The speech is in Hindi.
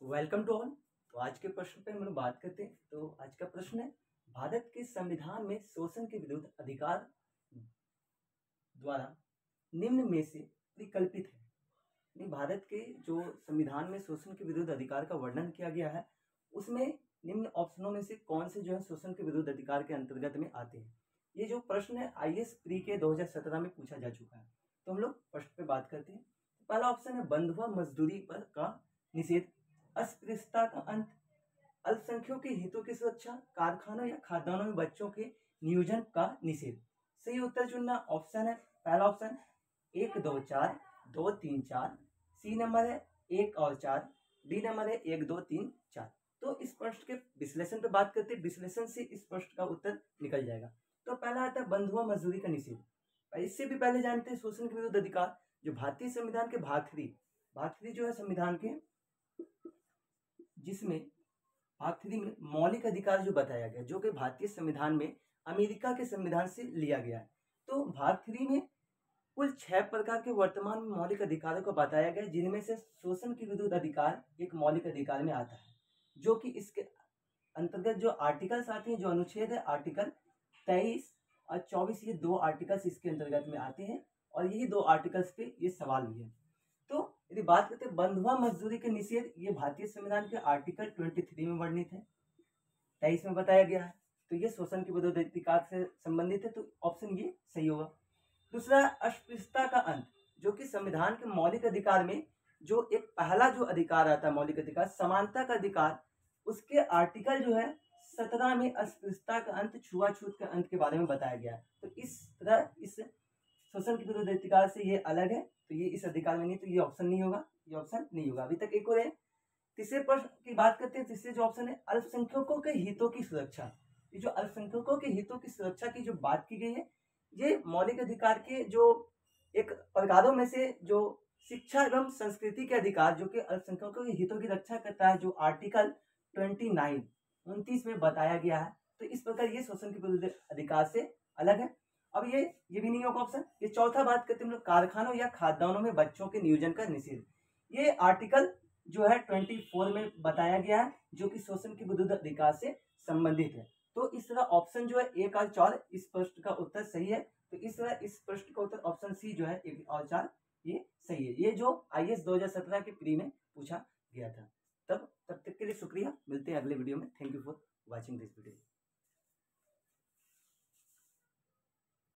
Welcome to all. तो आज के प्रश्न पे हम लोग बात करते हैं। तो आज का प्रश्न है, भारत के संविधान में शोषण के विरुद्ध अधिकार द्वारा निम्न में से विकल्पित है। यानी भारत के जो संविधान में शोषण के विरुद्ध अधिकार का वर्णन किया गया है, उसमें निम्न ऑप्शनों में से कौन से जो है शोषण के विरुद्ध अधिकार के अंतर्गत में आते हैं। ये जो प्रश्न है आईएएस प्री के 2017 में पूछा जा चुका है। तो हम लोग प्रश्न पे बात करते हैं। पहला ऑप्शन है, बंधुआ मजदूरी पर का निषेध, अस्पृश्यता का अंत, अल्पसंख्यकों के हितों की सुरक्षा, कारखानों या खाद्यान्नों में बच्चों के नियोजन का निषेध। सही उत्तर चुनना ऑप्शन है पहला ऑप्शन 1 2 4 2 3 4, सी नंबर है 1 और 4, डी नंबर है 1 2 3 4। तो इस प्रश्न के विश्लेषण पे बात करते हैं। विश्लेषण से इस प्रश्न का उत्तर निकल जाएगा। तो पहला आता है बंधुआ मजदूरी का निषेध। इससे भी पहले जानते हैं शोषण के विरुद्ध अधिकार, जो भारतीय संविधान के भाग 3 जो है संविधान के, जिसमें भाग 3 में मौलिक अधिकार जो बताया गया, जो कि भारतीय संविधान में अमेरिका के संविधान से लिया गया है। तो भाग 3 में कुल 6 प्रकार के वर्तमान में मौलिक अधिकारों को बताया गया, जिनमें से शोषण के विरुद्ध अधिकार एक मौलिक अधिकार में आता है, जो कि इसके अंतर्गत जो आर्टिकल्स आते हैं, जो अनुच्छेद है आर्टिकल 23 और 24, ये 2 आर्टिकल्स इसके अंतर्गत में आते हैं और यही 2 आर्टिकल्स पे ये सवाल भी है। तो यदि बात करते हैं बंधुआ मजदूरी के निषेध, ये भारतीय संविधान के आर्टिकल 23 में वर्णित है, 23 में बताया गया है। तो ये शोषण के विरुद्ध अधिकार से संबंधित है, तो ऑप्शन ये सही होगा। दूसरा, अस्पृश्यता का अंत, जो कि संविधान के मौलिक अधिकार में जो एक पहला जो अधिकार आता है मौलिक अधिकार, समानता का अधिकार, उसके आर्टिकल जो है 17 में अस्पृश्यता का अंत, छुआछूत का अंत के बारे में बताया गया है। तो इस तरह इस शोषण के विरुद्ध अधिकार से ये अलग है, तो ये इस अधिकार में नहीं, तो ये ऑप्शन नहीं होगा, ये ऑप्शन नहीं होगा। अभी तक एक और है। तीसरे प्रश्न की बात करते हैं। तीसरे जो ऑप्शन है, अल्पसंख्यकों के हितों की सुरक्षा। ये जो अल्पसंख्यकों के हितों की सुरक्षा की जो बात की गई है, ये मौलिक अधिकार के जो एक प्रकारों में से जो शिक्षा एवं संस्कृति के अधिकार, जो कि अल्पसंख्यकों के हितों की रक्षा करता है, जो आर्टिकल 29 में बताया गया है। तो इस प्रकार ये शोषण के विरुद्ध अधिकार से अलग है। अब ये भी नहीं होगा ऑप्शन। ये चौथा बात करते हैं हम लोग, कारखानों या खाद्यान्नों में बच्चों के नियोजन का निषेध। ये आर्टिकल जो है 24 में बताया गया है, जो कि शोषण के विरुद्ध अधिकार से संबंधित है। तो इस तरह ऑप्शन जो है 1 और 4 इस प्रश्न का उत्तर सही है। तो इस तरह इस प्रश्न का उत्तर ऑप्शन सी जो है 1 और 4 ये सही है। ये जो आईएएस 2017 के प्री में पूछा गया था। तब तक के लिए शुक्रिया। मिलते हैं अगले वीडियो में। Thank you for watching this video.